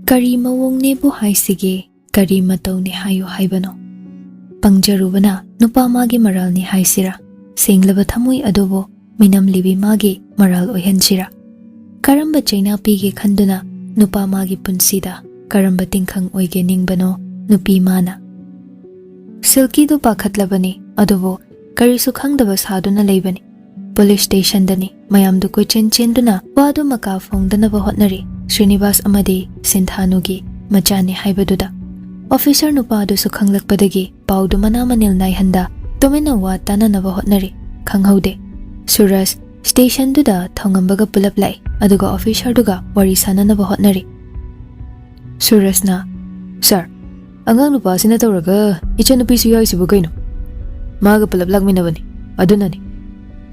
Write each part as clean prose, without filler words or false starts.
Kari mawongnebu haisige kari matawne hayo haibano. Pangjarubana nupa magi maral ni haisira. Senglaba thamui adobo minam libi magi maral oihansira. Karamba CHEINA pige khanduna nupa magi punsida karamba tingkhang oige ningbano nupi mana. Silky do pakhatlabani adobo karisu khangdaba saduna leibani. Police station dani mayam du koi chenduna wadu maka phongdanaba hotnari. Srinivas amadi Sinthanugi machani haibaduda. Officer nupa du su khanglakpadagi paudu mana manil naihanda tumena wa tananaba hotnari khanghaude. Suras station duda thongambaga pulap lai aduga officer duga wari sananaba hotnari. Surasna, Sir, angang nupa sina tawraga ichanupi su yaisibu kaino. Maga pulap lakminabani adunani.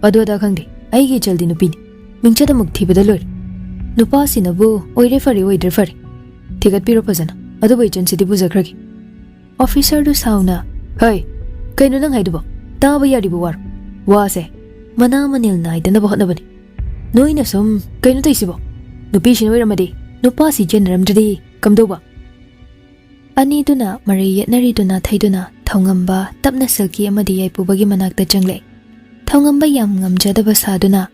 Adu ada khangde aigi jaldi nupini mingchada mukthibada lori. Nupa sinabu oire fari oidre fari. Thigat piro pazana adu bai chan sidi buzakragi. Officer du sauna, "Hey, kaino nang haidubo? Taba yaribu war. Wase. Mana manil naidana ba hotnabani. Noina sum kaino taisibo. Nupi sinoiramadi nupa si jenramdri kamdoba." Ani duna mari yetnari duna thaiduna thongamba tapna silki amadi yaipubagi manakta changle. Thongamba yam ngamjadaba saduna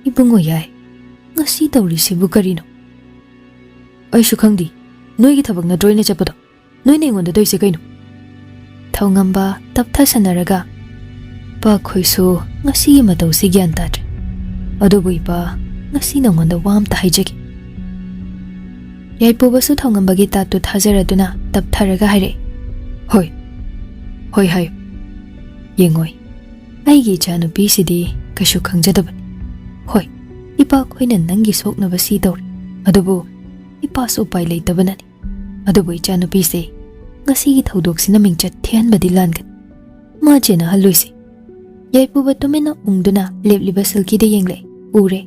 ibungo yai. Ngasi tawrisibu karino. Aishu khangdi noigi thabak na droina chapado noina ingonda doise kaino. Thongamba taptha sanaraga pa khoisu ngasi matawsi gyan tadre. Adobui pa ngasi nangonda wam ta haijagi. Yaipubasu thongambagi tatu thajaraduna taptharaga haire. Hoi. Hoi hayo. Yengoi. Aigi chanupi sidi kashu khangjadabani. Hoi. Ipa khoina nangi soknaba si dawri adubu ipa so pai leitabanani adubu ichanupi se ngasi gi thaudoksina mingchat thianbadi langan ma chena halloisi yaipuba tumena ungduna lebliba silki de yengle ure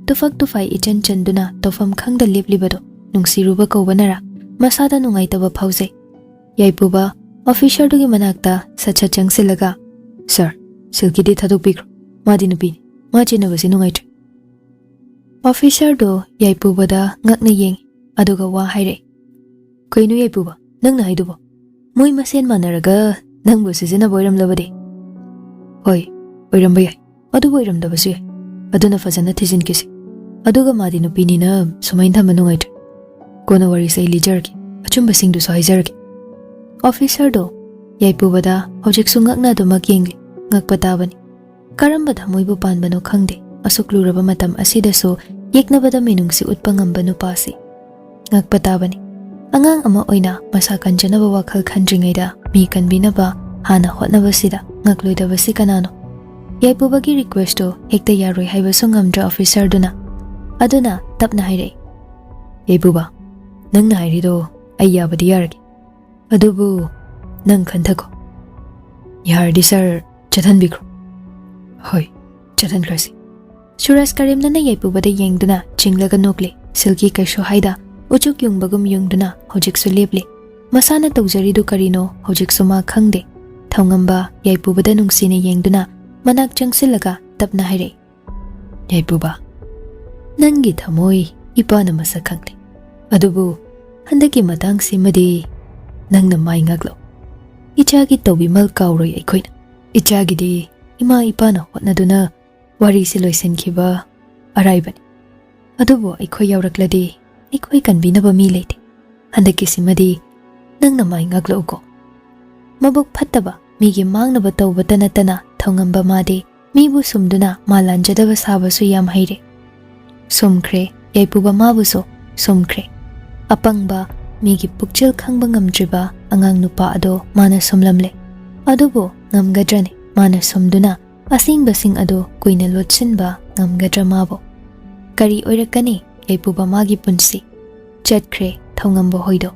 tufak tufai ichan chanduna tofam khangda leblibado nungsiruba kaubanara masada nungaitaba phause yaipuba officer dugi manakta sacha changsilaga sir silki de thadokpikro madi nupi ma chena basi nungaitre. Officer do yaipubada ngakna yeng aduga wa haire. Kaino yaipuba nangna haidubo moi masen manaraga nangbu sijina boiram labade. Hoi oiram yai adu boiram dabasu yai aduna fajana thijin kisi aduga madi nupini na sumain thama nungaitre kona wari sai lijargi achumba singdu so haijargi. Officer do yaipubada hojik su ngakna dumak yengli ngakpatabani karamba thamoibu panbano khangde. Asukluraba matam asidaso yeknabada minungsi utpangamba nupasi ngakpatabani angang ama oina masakan janaba wakhal khandringaida mi kanbinaba hana hotnabasida ngakloidabasi kanano yaipubagi requesto hekta yaroi haibaso ngamdra officer duna aduna tapna haire yaipuba nangna hairido ayyabadi yargi adubu nang khanthako yardi sir chathanbikro hoi chathankrasi. Suras karimnana yaipubada yengduna chinglaga nokle silki kaisho haida uchuk yungbagum yungduna hojiksu leble masana tawjaridu karino hojiksu ma khangde thongamba yaipubada nungsine yengduna manak changsilaga tapna haire yaipuba nangi thamoi ipana masa khangle adubu handaki matang simadi nangna mai ngaklo ichagi tawbimal kawroi aikhoina ichagi di ima ipana hotnaduna wari siloisen kiba araibani adubo aikoi yaurakladi aikoi kanbinaba mi leite handaki simadi nangna mai ngaklo ko mabuk phattaba migi mangnaba tawbata natana thongamba madi mibu sumduna malanjadaba sabasu yam haire sumkhre yaipuba mabuso sumkhre apangba migi pukchil khangba ngamdriba angang nupa ado mana sumlamle adubo ngamgadrane mana sumduna asing basing ado kuina lotsinba ngamgadra mabo kari oirakani yaipuba magi punsi chatkre thongamba hoido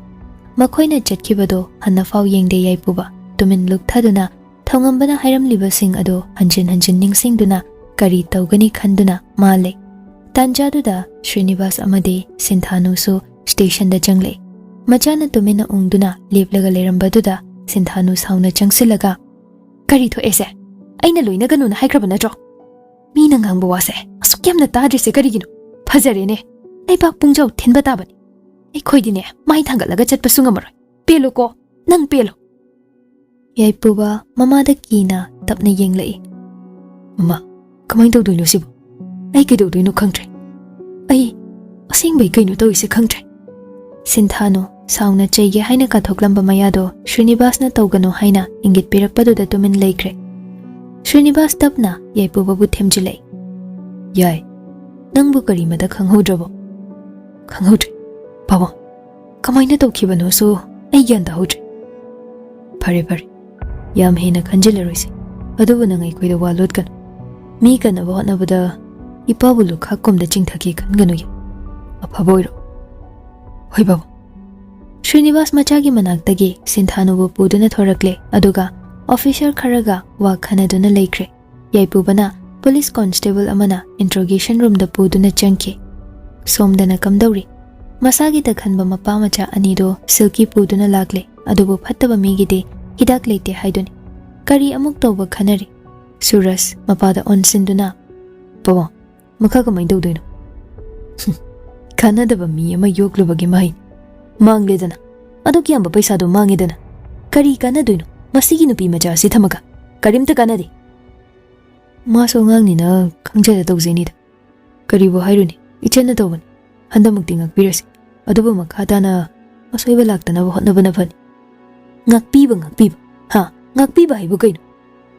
makhoina chatkibado hanna faw yengde yaipuba tumin lukthaduna thongambana hairamliba sing ado hanjin ningsingduna kari tawgani khanduna male tanjaduda Srinivas amadi Sinthanusu station da jangle machana tumina ungduna leplaga lerambaduda Sinthanu sauna changsilaga kari tho ese aina loina ganuna haikrabana jo mina ngangba wase asukyamna tadrise karigino phajare ne naibak pungjau thinba tabani ꯑꯩꯈꯣꯏꯗꯤꯅꯦ ꯃꯥꯏ ꯊꯥꯡꯒꯠꯂꯒ ꯆꯠꯄꯁꯨ ꯉꯝꯃꯔꯣꯏ ꯄꯦꯜꯂꯨꯀꯣ ꯅꯪ ꯄꯦꯜꯂꯣ ꯌꯥꯏꯄꯨꯕ ꯃꯃꯥꯗ ꯀꯤꯅ ꯇꯞꯅ ꯌꯦꯡꯂꯛꯏ ꯃꯃꯥ ꯀꯃꯥꯏꯅ ꯇꯧꯗꯣꯏꯅꯣ ꯁꯤꯕꯨ ꯑꯩ ꯀꯩꯗꯧꯗꯣꯏꯅꯣ ꯈꯪꯗ꯭ꯔꯦ ꯑꯩ ꯑꯁꯦꯡꯕꯩ ꯀꯩꯅꯣ ꯇꯧꯔꯤꯁꯦ ꯈꯪꯗ꯭ꯔꯦ ꯁꯤꯟꯊꯥꯅꯣ ꯁꯥꯎꯅ ꯆꯩꯒꯦ ꯍꯥꯏꯅ ꯀꯥꯊꯣꯛꯂꯝꯕ ꯃꯌꯥꯗꯣ ꯁ꯭ꯔꯤꯅꯤꯕꯥꯁꯅ ꯇꯧꯒꯅꯣ ꯍꯥꯏꯅ ꯏꯪꯒꯤꯠ ꯄꯤꯔꯛꯄꯗꯨꯗ ꯇꯨꯃꯤꯟ ꯂꯩꯈ꯭ꯔꯦ ꯁ꯭ꯔꯤꯅꯤꯕꯥꯁ ꯇꯞꯅ ꯌꯥꯏꯄꯨꯕꯕꯨ ꯊꯦꯝꯖꯤꯜꯂꯛꯏ ꯌꯥꯏ ꯅꯪꯕꯨ ꯀꯔꯤꯃꯗ ꯈꯪꯍꯧꯗ꯭ꯔꯕꯣ ꯈꯪꯍꯧꯗ꯭ꯔꯦ ꯄꯥꯕꯨꯡ ꯀꯃꯥꯏꯅ ꯇꯧꯈꯤꯕꯅꯣꯁꯨ ꯑꯩ ꯒ꯭ꯌꯥꯟ ꯇꯥꯍꯧꯗ꯭ꯔꯦ ꯐꯔꯦ ꯐꯔꯦ ꯌꯥꯝ ꯍꯦꯟꯅ ꯈꯟꯖꯤꯜꯂꯔꯣꯏꯁꯦ ꯑꯗꯨꯕꯨ ꯅꯪ ꯑꯩꯈꯣꯏꯗ ꯋꯥ ꯂꯣꯠꯀꯅꯨ ꯃꯤ ꯀꯟꯅꯕ ꯍꯣꯠꯅꯕꯗ ꯏꯄꯥꯕꯨ ꯂꯨꯈꯥꯛ ꯀꯣꯝꯗ ꯆꯤꯡꯊꯒꯦ ꯈꯟꯒꯅꯨ ꯑꯐꯕ ꯑꯣꯏꯔꯣ ꯍꯣꯏ ꯕꯥꯕꯨ ꯁ꯭ꯔꯤꯅꯤꯕꯥꯁ ꯃꯆꯥꯒꯤ ꯃꯅꯥꯛꯇꯒꯤ ꯁꯤꯟꯊꯥꯅꯨꯕꯨ ꯄꯨꯗꯨꯅ ꯊꯣꯔꯛꯂꯦ ꯑꯗꯨꯒ ꯑꯣꯐꯤꯁꯔ ꯈꯔꯒ ꯋꯥ ꯈꯟꯅꯗꯨꯅ ꯂꯩꯈ꯭ꯔꯦ ꯌꯥꯏꯄꯨꯕꯅ ꯄꯨꯂꯤꯁ ꯀꯣꯟꯁꯇꯦꯕꯜ ꯑꯃꯅ ꯏꯟꯇ꯭ꯔꯣꯒꯦꯁꯟ ꯔꯨꯝꯗ ꯄꯨꯗꯨꯅ ꯆꯪꯈꯤ ꯁꯣꯝꯗꯅ ꯀꯝꯗꯧꯔꯤ ꯃꯁꯥꯒꯤꯗ ꯈꯟꯕ ꯃꯄꯥ ꯃꯆꯥ ꯑꯅꯤꯗꯣ ꯁꯤꯜꯀꯤ ꯄꯨꯗꯨꯅ ꯂꯥꯛꯂꯦ ꯑꯗꯨꯕꯨ ꯐꯠꯇꯕ ꯃꯤꯒꯤꯗꯤ ꯍꯤꯗꯥꯛ ꯂꯩꯇꯦ ꯍꯥꯏꯗꯨꯅꯤ ꯀꯔꯤ ꯑꯃꯨꯛ ꯇꯧꯕ ꯈꯟꯅꯔꯤ ꯁꯨꯔꯁ ꯃꯄꯥꯗ ꯑꯣꯟꯁꯤꯟꯗꯨꯅ ꯄꯥꯕꯨꯡ ꯃꯈꯥ ꯀꯃꯥꯏꯅ ꯇꯧꯗꯣꯏꯅꯣ ꯀꯥꯟꯅꯗꯕ ꯃꯤ ꯑꯃ ꯌꯣꯛꯂꯨꯕꯒꯤ ꯃꯍꯩ ꯃꯥꯡꯂꯦꯗꯅ ꯑꯗꯨꯛ ꯌꯥꯝꯕ ꯄꯩꯁꯥꯗꯣ ꯃꯥꯡꯉꯦꯗꯅ ꯀꯔꯤ ꯀꯥꯟꯅꯗꯣꯏꯅꯣ ꯃꯁꯤꯒꯤ ꯅꯨꯄꯤ ꯃꯆꯥ ꯑꯁꯤ ꯊꯝꯃꯒ ꯀꯔꯤꯝꯇ ꯀꯥꯟꯅꯗꯦ ꯃꯥꯁꯨ ꯑꯉꯥꯡꯅꯤꯅ ꯈꯪꯖꯗ ꯇꯧꯖꯩꯅꯤꯗ ꯀꯔꯤꯕꯨ ꯍꯥꯏꯔꯨꯅꯤ ꯏꯆꯟꯅ ꯇꯧꯕꯅꯤ ꯍꯟꯗꯛꯃꯨꯛꯇꯤ ꯉꯥꯛꯄꯤꯔꯁꯤ ꯑꯗꯨꯕꯨ ꯃꯈꯥ ꯇꯥꯅ ꯑꯁꯣꯏꯕ ꯂꯥꯛꯇꯅꯕ ꯍꯣꯠꯅꯕꯅ ꯐꯅꯤ ꯉꯥꯛꯄꯤꯕ ꯍꯥ ꯉꯥꯛꯄꯤꯕ ꯍꯥꯏꯕꯨ ꯀꯩꯅꯣ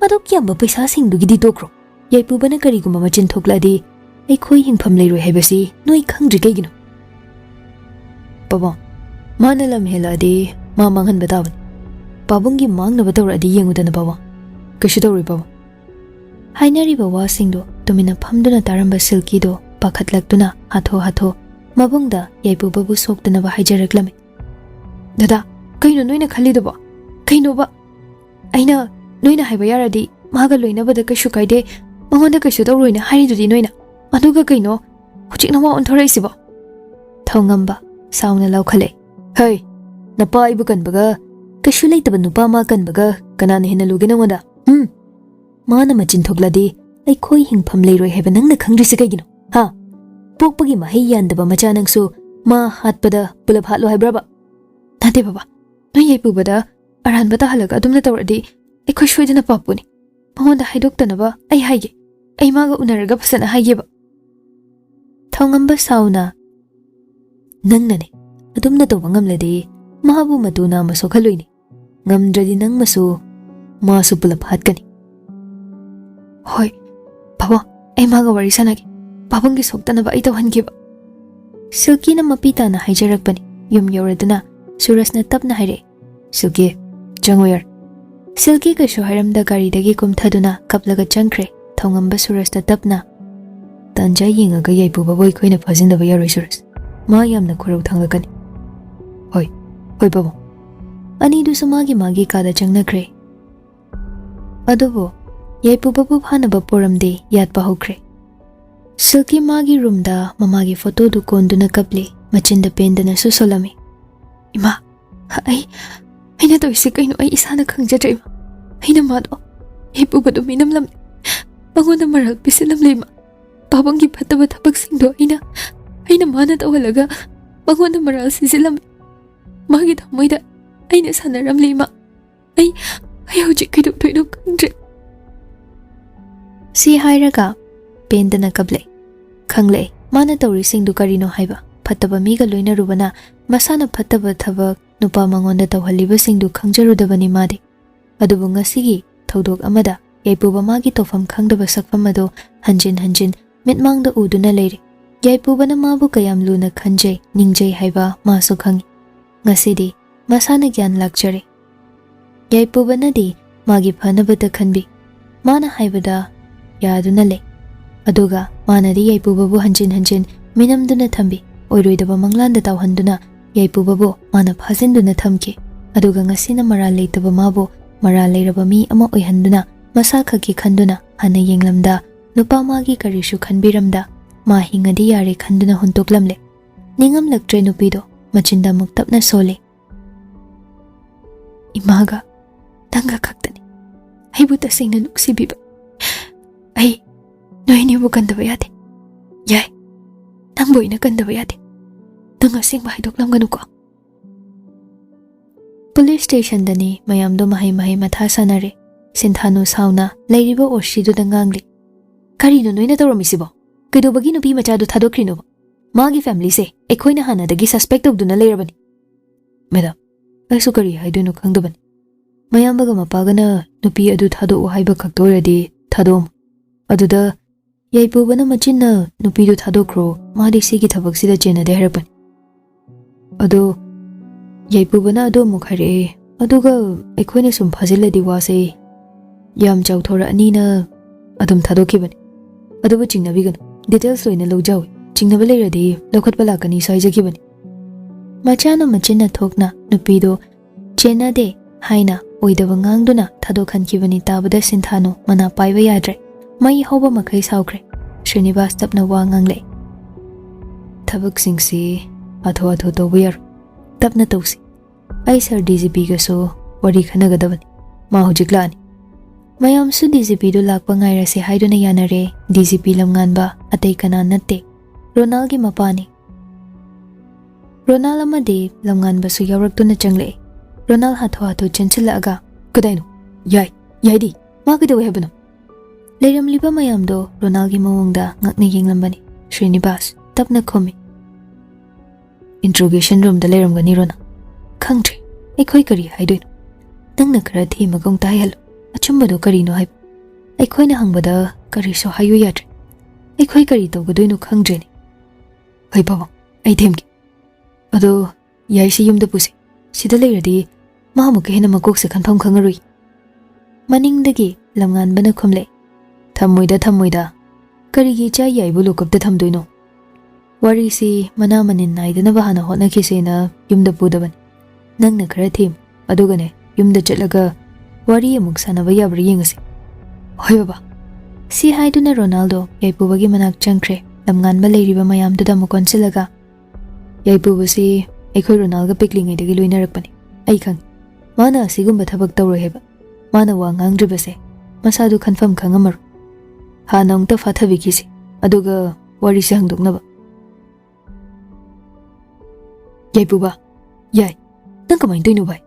ꯑꯗꯨꯛ ꯌꯥꯝꯕ ꯄꯩꯁꯥꯁꯤꯡꯗꯨꯒꯤꯗꯤ ꯇꯣꯛꯈ꯭ꯔꯣ ꯌꯥꯏꯄꯨꯕꯅ ꯀꯔꯤꯒꯨꯝꯕ ꯃꯆꯤꯟ ꯊꯣꯛꯂꯛꯑꯗꯤ ꯑꯩꯈꯣꯏ ꯍꯤꯡꯐꯝ ꯂꯩꯔꯣꯏ ꯍꯥꯏꯕꯁꯤ ꯅꯣꯏ ꯈꯪꯗ꯭ꯔꯤ ꯀꯩꯒꯤꯅꯣ ꯄꯥꯕꯨꯡ ꯃꯥꯅ ꯂꯝ ꯍꯦꯜꯂꯛꯑꯗꯤ ꯃꯥ ꯃꯥꯡꯍꯟꯕ ꯇꯥꯕꯅꯤ ꯄꯥꯕꯨꯡꯒꯤ ꯃꯥꯡꯅꯕ ꯇꯧꯔꯛꯑꯗꯤ ꯌꯦꯡꯉꯨꯗꯅ ꯄꯥꯕꯨꯡ ꯀꯩꯁꯨ ꯇꯧꯔꯣꯏ ꯄꯥꯕꯨꯡ ꯍꯥꯏꯅꯔꯤꯕ ꯋꯥꯁꯤꯡꯗꯣ ꯇꯨꯃꯤꯟꯅ ꯐꯝꯗꯨꯅ ꯇꯥꯔꯝꯕ ꯁꯤꯜꯀꯤꯗꯣ ꯄꯥꯈꯠꯂꯛꯇꯨꯅ ꯍꯥꯊꯣ ꯃꯕꯨꯡꯗ ꯌꯥꯏꯄꯨꯕꯕꯨ ꯁꯣꯛꯇꯅꯕ ꯍꯥꯏꯖꯔꯛꯂꯝꯃꯤ ꯗꯗꯥ ꯀꯩꯅꯣ ꯅꯣꯏꯅ ꯈꯜꯂꯤꯗꯨꯕꯣ ꯀꯩꯅꯣꯕ ꯑꯩꯅ ꯅꯣꯏꯅ ꯍꯥꯏꯕ ꯌꯥꯔꯗꯤ ꯃꯥꯒ ꯂꯣꯏꯅꯕꯗ ꯀꯩꯁꯨ ꯀꯥꯏꯗꯦ ꯃꯉꯣꯟꯗ ꯀꯩꯁꯨ ꯇꯧꯔꯣꯏꯅ ꯍꯥꯏꯔꯤꯗꯨꯗꯤ ꯅꯣꯏꯅ ꯑꯗꯨꯒ ꯀꯩꯅꯣ ꯍꯧꯖꯤꯛꯅ ꯋꯥ ꯑꯣꯟꯊꯣꯔꯛꯏꯁꯤꯕꯣ ꯊꯧꯉꯝꯕ ꯁꯥꯎꯅ ꯂꯥꯎꯈꯠꯂꯦ ꯍꯩ ꯅꯄꯥ ꯑꯩꯕꯨ ꯀꯟꯕꯒ ꯀꯩꯁꯨ ꯂꯩꯇꯕ ꯅꯨꯄꯥ ꯃꯥ ꯀꯟꯕꯒ ꯀꯅꯥꯅ ꯍꯦꯟꯅ ꯂꯨꯒꯦ ꯅꯉꯣꯟꯗ ꯃꯥꯅ ꯃꯆꯤꯟ ꯊꯣꯛꯂꯗꯤ ꯑꯩꯈꯣꯏ ꯍꯤꯡꯐꯝ ꯂꯩꯔꯣꯏ ꯍꯥꯏꯕ ꯅꯪꯅ ꯈꯪꯗ꯭ꯔꯤꯁꯦ ꯀꯩꯒꯤꯅꯣ ꯍꯥ ꯄꯣꯛꯄꯒꯤ ꯃꯍꯩ ꯌꯥꯟꯗꯕ ꯃꯆꯥ ꯅꯪꯁꯨ ꯃꯥ ꯍꯥꯠꯄꯗ ꯄꯨꯂꯞ ꯍꯥꯠꯂꯣ ꯍꯥꯏꯕ꯭ꯔꯕ ꯅꯠꯇꯦ ꯕꯕꯥ ꯅꯣꯏ ꯌꯥꯏꯄꯨꯕꯗ ꯑꯔꯥꯟꯕ ꯇꯥꯍꯜꯂꯒ ꯑꯗꯨꯝꯅ ꯇꯧꯔꯗꯤ ꯑꯩꯈꯣꯏ ꯁꯣꯏꯗꯅ ꯄꯥꯞꯄꯨꯅꯤ ꯃꯉꯣꯟꯗ ꯍꯥꯏꯗꯣꯛꯇꯅꯕ ꯑꯩ ꯍꯥꯏꯒꯦ ꯑꯩ ꯃꯥꯒ ꯎꯅꯔꯒ ꯐꯖꯅ ꯍꯥꯏꯒꯦꯕ ꯊꯧꯉꯝꯕ ꯁꯥꯎꯅ ꯅꯪꯅꯅꯦ ꯑꯗꯨꯝꯅ ꯇꯧꯕ ꯉꯝꯂꯗꯤ ꯃꯥꯕꯨ ꯃꯇꯨ ꯅꯥꯝꯃ ꯁꯣꯛꯍꯜꯂꯣꯏꯅꯤ ꯉꯝꯗ꯭ꯔꯗꯤ ꯅꯪꯃꯁꯨ ꯃꯥꯁꯨ ꯄꯨꯂꯞ ꯍꯥꯠꯀꯅꯤ ꯍꯣꯏ ꯄꯥꯕꯨꯡ ꯑꯩ ꯃꯥꯒ ꯋꯥꯔꯤ ꯁꯥꯟꯅꯒꯦ ꯄꯥꯕꯨꯡꯒꯤ ꯁꯣꯛꯇꯅꯕ ꯑꯩ ꯇꯧꯍꯟꯒꯦꯕ ꯁꯤꯜꯀꯤꯅ ꯃꯄꯤ ꯇꯥꯅ ꯍꯥꯏꯖꯔꯛꯄꯅꯤ ꯌꯨꯝ ꯌꯧꯔꯗꯨꯅ ꯁꯨꯔꯁꯅ ꯇꯞꯅ ꯍꯥꯏꯔꯛꯏ ꯁꯤꯜꯀꯤ ꯆꯪꯉꯨ ꯌꯥꯔꯦ ꯁꯤꯜꯀꯤ ꯀꯩꯁꯨ ꯍꯥꯏꯔꯝꯗ ꯒꯥꯔꯤꯗꯒꯤ ꯀꯨꯝꯊꯗꯨꯅ ꯀꯞꯂꯒ ꯆꯪꯈ꯭ꯔꯦ ꯊꯧꯉꯝꯕ ꯁꯨꯔꯁꯇ ꯇꯞꯅ ꯇꯥꯟꯖꯥ ꯌꯦꯡꯉꯒ ꯌꯥꯏꯄꯨꯕꯕꯨ ꯑꯩꯈꯣꯏꯅ ꯐꯥꯖꯤꯟꯗꯕ ꯌꯥꯔꯣꯏ ꯁꯨꯔꯁ ꯃꯥ ꯌꯥꯝꯅ ꯈꯨꯔꯧ ꯊꯥꯡꯂꯛꯀꯅꯤ ꯍꯣꯏ ꯄꯥꯕꯨꯡ ꯑꯅꯤꯗꯨꯁꯨ ꯃꯥꯒꯤ ꯀꯥꯗ ꯆꯪꯅꯈ꯭ꯔꯦ ꯑꯗꯨꯕꯨ ꯌꯥꯏꯄꯨꯕꯕꯨ ꯐꯥꯅꯕ ꯄꯣꯔꯝꯗꯦ ꯌꯥꯠꯄ ꯍꯧꯈ꯭ꯔꯦ ꯁꯤꯜꯀꯤ ꯃꯥꯒꯤ ꯔꯨꯝꯗ ꯃꯃꯥꯒꯤ ꯐꯣꯇꯣꯗꯨ ꯀꯣꯟꯗꯨꯅ ꯀꯞꯂꯤ ꯃꯆꯤꯟꯗ ꯄꯦꯟꯗꯅꯁꯨ ꯁꯣꯜꯂꯝꯃꯤ ꯏꯃꯥ ꯑꯩꯅ ꯇꯧꯔꯤꯁꯦ ꯀꯩꯅꯣ ꯑꯩ ꯏꯁꯥꯅ ꯈꯪꯖꯗ꯭ꯔꯦ ꯏꯃꯥ ꯑꯩꯅ ꯃꯥꯗꯣ ꯌꯥꯏꯄꯨꯕꯗꯣ ꯃꯤꯅꯝꯂꯝꯃꯤ ꯃꯉꯣꯟꯗ ꯃꯔꯥꯜ ꯄꯤꯁꯤꯜꯂꯝꯂꯦ ꯏꯃꯥ ꯄꯥꯕꯨꯡꯒꯤ ꯐꯠꯇꯕ ꯊꯕꯛꯁꯤꯡꯗꯣ ꯑꯩꯅ ꯃꯥꯅ ꯇꯧꯍꯜꯂꯒ ꯃꯉꯣꯟꯗ ꯃꯔꯥꯜ ꯁꯤꯖꯤꯜꯂꯝꯃꯤ ꯃꯥꯒꯤ ꯊꯃꯣꯏꯗ ꯑꯩꯅ ꯁꯥꯟꯅꯔꯝꯂꯦ ꯏꯃꯥ ꯑꯩ ꯍꯧꯖꯤꯛ ꯀꯩꯗꯧꯗꯣꯏꯅꯣ ꯈꯪꯗ꯭ꯔꯦ ꯁꯤ ꯍꯥꯏꯔꯒ ꯄꯦꯟꯗꯅ ꯀꯞꯂꯛꯏ ꯈꯪꯂꯛꯏ ꯃꯥꯅ ꯇꯧꯔꯤꯁꯤꯡꯗꯨ ꯀꯔꯤꯅꯣ ꯍꯥꯏꯕ ꯐꯠꯇꯕ ꯃꯤꯒ ꯂꯣꯏꯅꯔꯨꯕꯅ ꯃꯁꯥꯅ ꯐꯠꯇꯕ ꯊꯕꯛ ꯅꯨꯄꯥ ꯃꯉꯣꯟꯗ ꯇꯧꯍꯜꯂꯤꯕꯁꯤꯡꯗꯨ ꯈꯪꯖꯔꯨꯗꯕꯅꯤ ꯃꯥꯗꯤ ꯑꯗꯨꯕꯨ ꯉꯁꯤꯒꯤ ꯊꯧꯗꯣꯛ ꯑꯃꯗ ꯌꯥꯏꯄꯨꯕ ꯃꯥꯒꯤ ꯇꯧꯐꯝ ꯈꯪꯗꯕ ꯁꯛꯐꯝ ꯑꯗꯨ ꯍꯟꯖꯤꯟ ꯃꯤꯠꯃꯥꯡꯗ ꯎꯗꯨꯅ ꯂꯩꯔꯤ ꯌꯥꯏꯄꯨꯕꯅ ꯃꯥꯕꯨ ꯀꯌꯥꯝ ꯂꯨꯅ ꯈꯟꯖꯩ ꯅꯤꯡꯖꯩ ꯍꯥꯏꯕ ꯃꯥꯁꯨ ꯈꯪꯏ ꯉꯁꯤꯗꯤ ꯃꯁꯥꯅ ꯒ꯭ꯌꯥꯟ ꯂꯥꯛꯆꯔꯦ ꯌꯥꯏꯄꯨꯕꯅꯗꯤ ꯃꯥꯒꯤ ꯐꯅꯕꯇ ꯈꯟꯕꯤ ꯃꯥꯅ ꯍꯥꯏꯕꯗ ꯌꯥꯗꯨꯅ ꯂꯩ ꯑꯗꯨꯒ ꯃꯥꯅꯗꯤ ꯌꯥꯏꯄꯨꯕꯕꯨ ꯍꯟꯖꯤꯟ ꯃꯤꯅꯝꯗꯨꯅ ꯊꯝꯕꯤ ꯑꯣꯏꯔꯣꯏꯗꯕ ꯃꯪꯂꯥꯟꯗ ꯇꯥꯎꯍꯟꯗꯨꯅ ꯌꯥꯏꯄꯨꯕꯕꯨ ꯃꯥꯅ ꯐꯥꯖꯤꯟꯗꯨꯅ ꯊꯝꯈꯤ ꯑꯗꯨꯒ ꯉꯁꯤꯅ ꯃꯔꯥꯜ ꯂꯩꯇꯕ ꯃꯥꯕꯨ ꯃꯔꯥꯜ ꯂꯩꯔꯕ ꯃꯤ ꯑꯃ ꯑꯣꯏꯍꯟꯗꯨꯅ ꯃꯁꯥ ꯈꯛꯀꯤ ꯈꯟꯗꯨꯅ ꯍꯟꯅ ꯌꯦꯡꯂꯝꯗ ꯅꯨꯄꯥ ꯃꯥꯒꯤ ꯀꯔꯤꯁꯨ ꯈꯟꯕꯤꯔꯝꯗ ꯃꯥ ꯍꯤꯡꯉꯗꯤ ꯌꯥꯔꯦ ꯈꯟꯗꯨꯅ ꯍꯨꯟꯇꯣꯛꯂꯝꯂꯦ ꯅꯤꯡꯉꯝꯂꯛꯇ꯭ꯔꯦ ꯅꯨꯄꯤꯗꯣ ꯃꯆꯤꯟꯗ ꯑꯃꯨꯛ ꯇꯞꯅ ꯁꯣꯜꯂꯤ ꯏꯃꯥꯒ ꯅꯪꯒ ꯈꯛꯇꯅꯤ ꯑꯩꯕꯨ ꯇꯁꯦꯡꯅ ꯅꯨꯡꯁꯤꯕꯤꯕ ꯑꯩ ꯅꯣꯏ ꯑꯅꯤꯕꯨ ꯀꯟꯗꯕ ꯌꯥꯗꯦ ꯌꯥꯏ ꯅꯪꯕꯨ ꯑꯩꯅ ꯀꯟꯗꯕ ꯌꯥꯗꯦ nang asing mahidoklamganuko. Police station dani mayamdo mahay matha sanare. Sinthano sauna lairiba Joshi du dangangli. Kari no noina tawramisibo. Kaidobagi nupi machadu thadokhrino. Magi family se ekhoina hana dagi suspect obduna leirabani. Madam, aisu kari haiduno khangdabani. Mayambaga mapagana nupi adu thado haiba khaktoiradi thadom. Aduda yaipubana machinna nupi du thadokro madi sigi thabaksida chena de harapani. Ado yaipubana ado mukhare aduga ekhoina sum phajiladi wase yam chawthora anina adum thadokibani. Aduba chingnabiganu details loina lawjawi. Chingnaba leiradi lokhatpa lakani saijagibani. Machana machinna thokna nupido chena de haina oidaba ngangduna thadokhankibani tabada Sinthano mana paiba yadre. Mai hoba makai saukre. Srinivas tapna wa ngangle. Thabak singsi atho tawiyar. Tapna tawsi. Ai sir DGP ga so wari khanagadabani. Ma hujiklani. Mayam su DGP do lakpa ngairase haiduna yanare. DGP lamnganba atay kana natte. Ronald gi mapani. Ronald amadi lamnganba su yawraktuna changle. Ronald hatho chanchilaaga. Kadaino? Yai di. Ma kidawi habano. Leiramliba mayamdo Ronald gi mawangda ngakna yenglambani. Srinivas tapna khomi. Interrogation room da leiramgani Ronald. Khangtre. Ekhoi kari haidoino. Nangna khara thima gong taihalo. Achumbado kari no haib. Ekhoi na hangbada kari so hayu yadre. Ekhoi kari tawgadoino khangdreni. Hai baba, ai themki. Ado yai si yumda pusi. Sida leiradi mahamuka hena makokse khanpham khangarui. Maningdagi lamnganbana khumle. Thammoida. Karigi cha yaibu lokapta thamdoino. Wari si mana manin naidanaba hana hotnakhisena yumda pudabani. Nangna khara them adugane yumda chatlaga wari amuk sanaba yabra yengasi. Hoi baba. Si haiduna Ronaldo yaipubagi manak changkre. Lamnganba leiriba mayamduda mukonsilaga. Yaipubasi ekhoi Ronalga piklingaidagi loinarakpani. Ai khang. Mana asigumba thabak tawroi heba. Mana wa ngangdribase. Masadu khanfam khangamaru. Hana ongta fathabikisi. Aduga wari se hangdoknaba. Yaipuba. Yai. Nang kamay doino bai?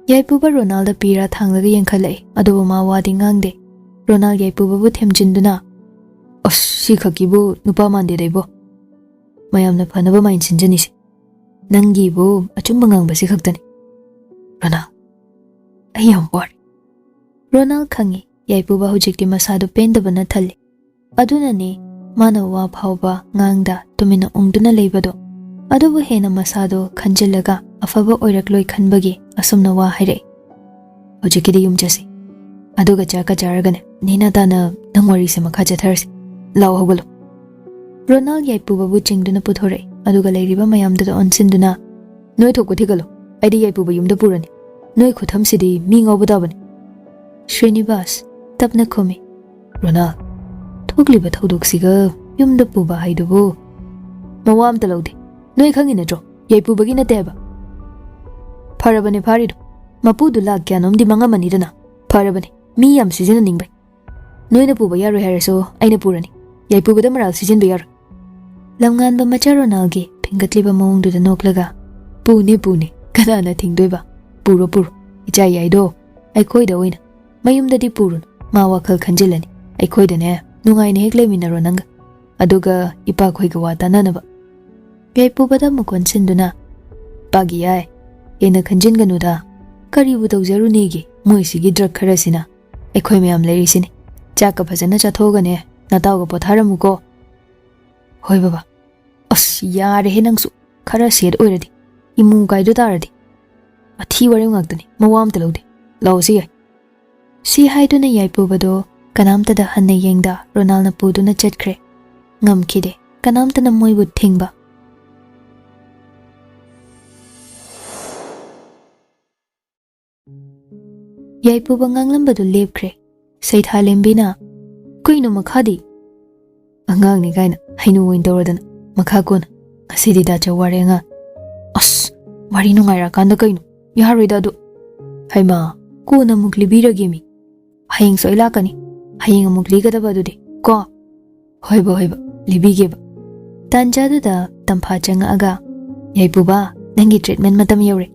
Yaipuba Ronalda pira thanglaga yengkhalai. Aduba ma wadi ngangde. Ronald yaipuba bu themjinduna. Os si khakibu nupa mande daibo. Mayamna phanaba main sinjanisi. Nangi bu achumba ngangbasi khaktani. Ronald. Ai yam wari. Ronald khangi yaipuba hujikti masadu pendabana thalli. Adunani mana wa phawba ngangda tumina ungduna leibado. Adubu hena masado khanjilaga afaba oirakloi khanbagi asumna wa haire. Hujikidi yumjasi. Aduga chaka jaragane nina dana nangwari se makha chatharsi. Lao hogalo. Ronald yaipuba bu chingduna puthore. Aduga leiriba mayamda onsinduna. Noi thokku thigalo. Aidi yaipuba yumda purani. Noi khuthamsidi mi ngawbadabani. Srinivas tapna khomi. Ronald. Thokliba thaudoksiga yumda puba haidubu. Mawam talaude. Noi khangina dro. Yaipubagi nateba. Farabane farido. Mapudu lakyanom di mangamani dana. Farabane. Mi yam sizina ningbai. Noina puba yaro haraso aina purani. Yaipubada maral sizin bayar. Lamnganba macha Ronalgi pingatliba mawngduda noklaga. Pune. Kanana thingdoiba. Puro. Icha yaido. Aikhoida oina. Mayumdadi purun. Ma WakhaL khanjilani. Aikhoida ne. Nungaina hek leiminaro nanga. Aduga ipa khoiga wa tananaba. Yaipubada mukonsiduna. Pagi yai. Yena khanjinganuda. Karibu tawjarunegi. Moisigi drug kharasina. Aikhoi mayam leirisini. Chaka phajana chathogane. Natawga potharamuko. Hoi baba. As yare he nangsu. Khara sed oiradi. Imu kaidu taradi. Athi wari ngakdani. Mawam talaude. Lausi yai. Si haiduna yaipubado. Kanamtada hanna yengda Ronald na puduna chatkre. Ngamkide. Kanamtada moibu thingba. Yaipuba nganglambadu lepkre. Saitha lembina. Kuino makhadi. Angang ni kaina. Hainu win tawradana. Makhakuna. Asidi dacha wari nga. As. Wari nungaira kanda kaino. Yaharida do. Haima. Kuna muklibira gimi. Haying so ilakani. Haying amuk ligadaba do de. Ko. Hoiba. Libigeba. Tanjadu da tampa changa aga yaipuba nangi treatment matam yore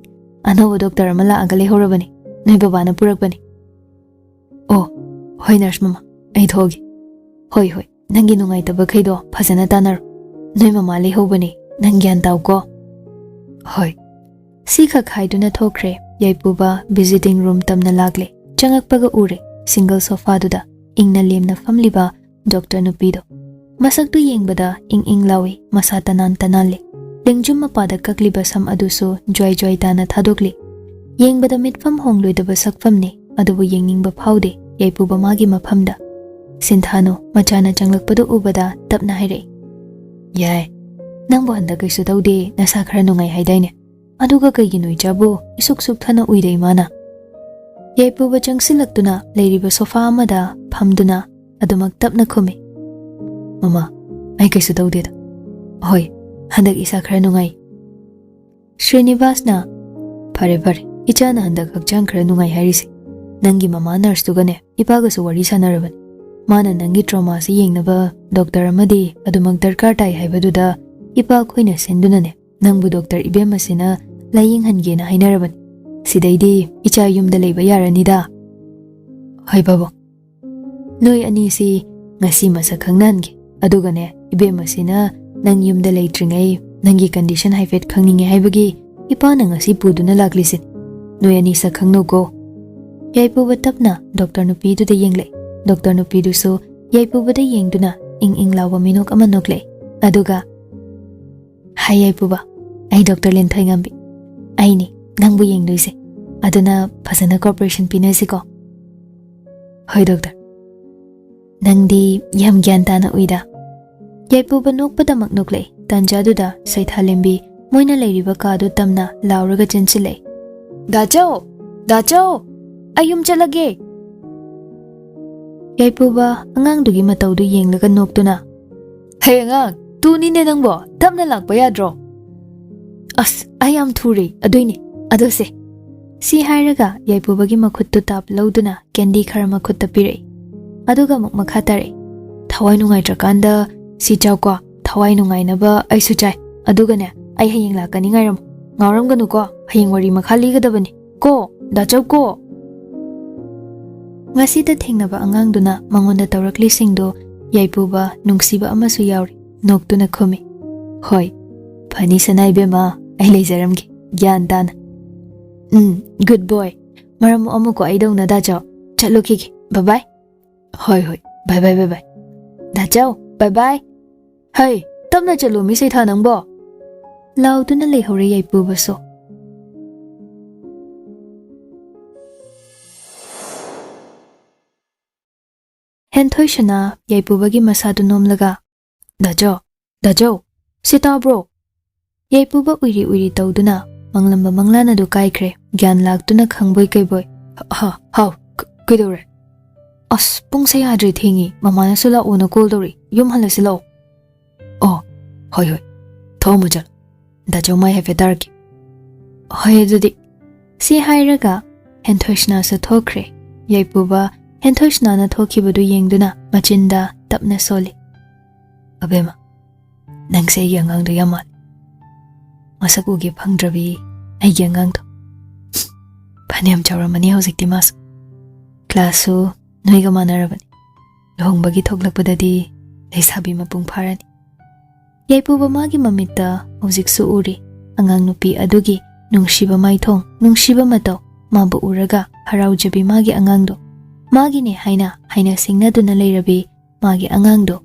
anoba doctor amala agale horabani noi baba na purak bani oh hoi nurse mama ai thogi hoi hoi nangi nungai taba khaido phasana tanar noi mama le hobani nang gyan taw ko hoi sikha khaiduna thokre yaipuba visiting room tamna lagle changakpaga ure single sofa duda ingna lemna famliba doctor nupido masaktu yengbada ing lawi masa tanan tanale lengjum mapada kakliba sam adusu joy joy tana thadokli yengbada mitfam hongloidaba sakfamni adubu yengningba phaude yaipuba magi maphamda sinthano machana changlakpadu ubada tapna haire yai nangbo handa kaisu taude nasa khara nungai haidaine aduga kaigi noijabu isuk suk thana uidei mana yaipuba changsilaktuna leiriba sofa amada phamduna adumak tapna khumi mama ai kaisu taude da hoi handak isa khara nungai Srinivasna phare phare ichana handak hakchang khara nungai hairisi nangi mama nurse tugane ipaga su wari sanarabani mana nangi trauma si yengnaba doctor amadi adumak darkar tai haibaduda ipa khoina sendunane nangbu doctor ibemasina laying hangena hainarabani sidaidi icha yumda leiba yaranida hai baba noi ani si ngasi masa khangnangi adugane ibemasina nang yumda leitringai nangi condition haifet khangninge haibagi ipa na ngasi puduna laklisin noi ani sa khangnogo yaipuba tapna doctor nupi du de yengle doctor nupi du so yaipuba de yengduna ing lawa minok ama nokle aduga hai yaipuba ai doctor len thaingambi aini nangbu yengdoise aduna phasana corporation pinasi ko hoi doctor nangdi yam gyan tana uida yaipuba nokpada maknokle tanjaduda saithalembi moina leiriba kadu tamna lauraga chenchile dachao ayum chalage yaipuba angang dugi mataudu yenglaga noktuna hey angang tuni ne nangbo tamna lakpa yadro as I am Turi adoini adose si hairaga yaipubagi makhuttu tap lauduna candy khara makhutta pire aduga muk makhatare thawai nungai trakanda si chawko thawai nungai naba aisu chai aduga ne ai hayeng lakani ngairam ngauram ganu ko hayeng wari makhali gadabani ko da chawko ngasida thengnaba angang duna mangonda tawrakli singdo yaipuba nungsiba amasu yauri noktuna khumi hoi phani sanai bema ai leijaramgi gyan dana good boy maram amuko ai dong na da chao chalo ki bye bye hoi bye bye da chao bye bye hey tamna chalo mi sei tha nangbo lauduna lehore yaipuba so Hentoishana yaipubagi masadu nomlaga dajo sita bro yaipuba uiri tauduna manglamba manglana du kaikre gyan laktuna khangboi kaiboy ha kidore as pungse yadri thingi mamana sula una call dori yum halasilo oh hoi thomujal dajo mai have dark hoi dudi si hairaga Hentoishana sa thokre yaipuba Hentoishana na thokibadu yengduna machinda tapna soli abema nangse yangang du yamal masakugi phangdrabi ai yangang to phaniam chawramani hojikti mas classu noiga manarabani lohongbagi thoklakpadadi leisabi mapung pharani yaipuba magi mamitta hojiksu uri angang nupi adugi nungshiba maithong nungshiba mataw mabu uraga haraujabi magi angangdo Magi ne haina singnaduna leirabi magi angangdo